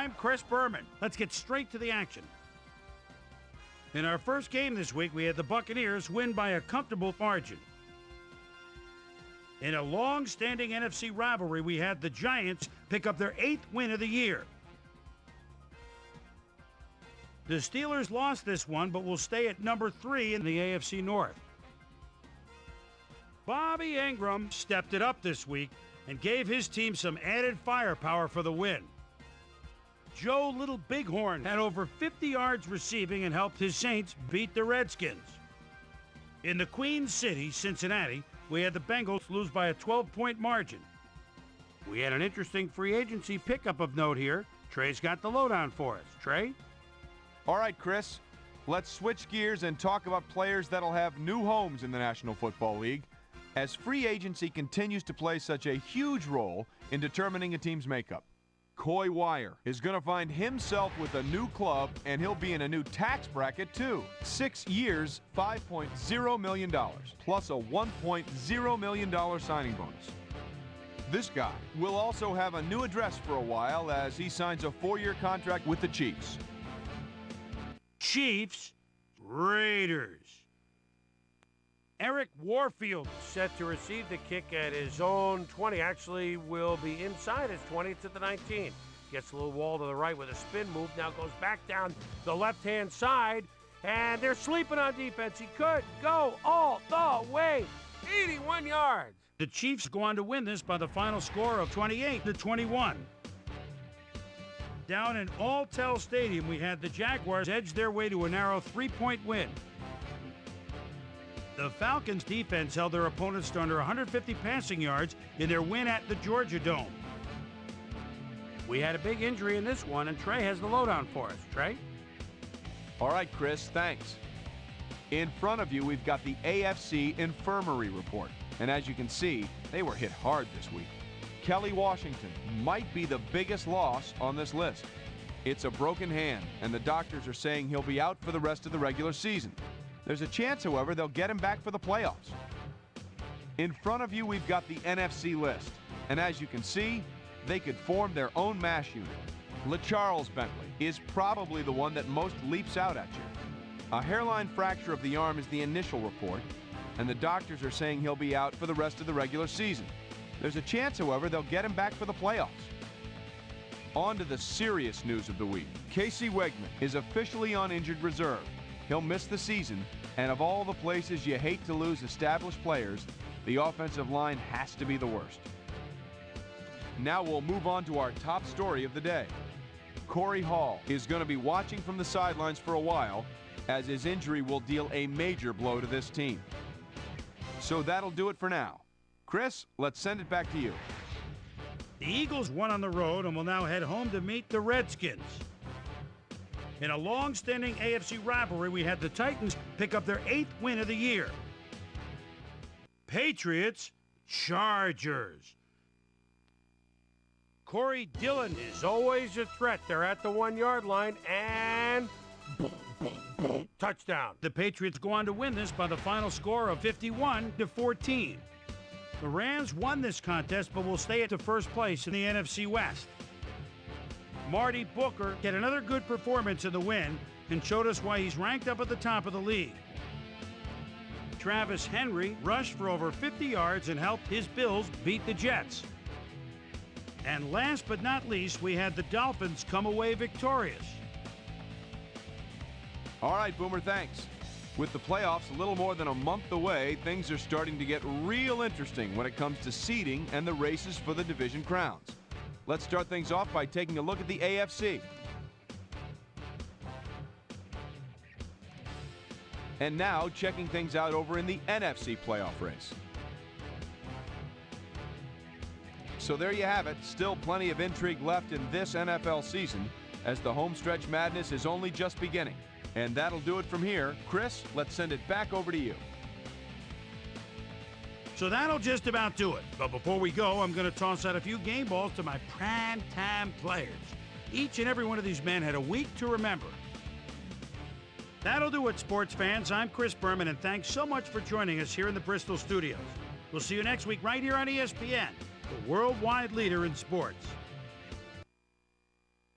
I'm Chris Berman. Let's get straight to the action. In our first game this week, we had the Buccaneers win by a comfortable margin. In a long-standing NFC rivalry, we had the Giants pick up their 8th win of the year. The Steelers lost this one, but will stay at number 3 in the AFC North. Bobby Ingram stepped it up this week and gave his team some added firepower for the win. Joe Little Bighorn had over 50 yards receiving and helped his Saints beat the Redskins. In the Queen City, Cincinnati, we had the Bengals lose by a 12-point margin. We had an interesting free agency pickup of note here. Trey's got the lowdown for us. Trey? All right, Chris, let's switch gears and talk about players that'll have new homes in the National Football League, as free agency continues to play such a huge role in determining a team's makeup. Coy Wire is going to find himself with a new club, and he'll be in a new tax bracket, too. 6 years, $5.0 million, plus a $1.0 million signing bonus. This guy will also have a new address for a while as he signs a 4-year contract with the Chiefs. Chiefs, Raiders. Eric Warfield set to receive the kick at his own 20. Actually will be inside his 20 to the 19. Gets a little wall to the right with a spin move. Now goes back down the left-hand side. And they're sleeping on defense. He could go all the way. 81 yards. The Chiefs go on to win this by the final score of 28-21. Down in Alltel Stadium, we had the Jaguars edge their way to a narrow 3-point win. The Falcons' defense held their opponents to under 150 passing yards in their win at the Georgia Dome. We had a big injury in this one, and Trey has the lowdown for us. Trey? All right, Chris, thanks. In front of you, we've got the AFC Infirmary Report. And as you can see, they were hit hard this week. Kelly Washington might be the biggest loss on this list. It's a broken hand, and the doctors are saying he'll be out for the rest of the regular season. There's a chance, however, they'll get him back for the playoffs. In front of you, we've got the NFC list. And as you can see, they could form their own mash unit. LaCharles Bentley is probably the one that most leaps out at you. A hairline fracture of the arm is the initial report, and the doctors are saying he'll be out for the rest of the regular season. There's a chance, however, they'll get him back for the playoffs. On to the serious news of the week. Casey Wegman is officially on injured reserve. He'll miss the season, and of all the places you hate to lose established players, the offensive line has to be the worst. Now we'll move on to our top story of the day. Corey Hall is going to be watching from the sidelines for a while, as his injury will deal a major blow to this team. So that'll do it for now. Chris, let's send it back to you. The Eagles won on the road and will now head home to meet the Redskins. In a long-standing AFC rivalry, we had the Titans pick up their 8th win of the year. Patriots, Chargers. Corey Dillon is always a threat. They're at the 1-yard line, and touchdown. The Patriots go on to win this by the final score of 51-14. The Rams won this contest, but will stay at the first place in the NFC West. Marty Booker had another good performance in the win and showed us why he's ranked up at the top of the league. Travis Henry rushed for over 50 yards and helped his Bills beat the Jets. And last but not least, we had the Dolphins come away victorious. All right, Boomer, thanks. With the playoffs a little more than a month away, things are starting to get real interesting when it comes to seeding and the races for the division crowns. Let's start things off by taking a look at the AFC. And now checking things out over in the NFC playoff race. So there you have it. Still plenty of intrigue left in this NFL season, as the homestretch madness is only just beginning. And that'll do it from here. Chris, let's send it back over to you. So that'll just about do it. But before we go, I'm going to toss out a few game balls to my prime-time players. Each and every one of these men had a week to remember. That'll do it, sports fans. I'm Chris Berman, and thanks so much for joining us here in the Bristol studios. We'll see you next week right here on ESPN, the worldwide leader in sports.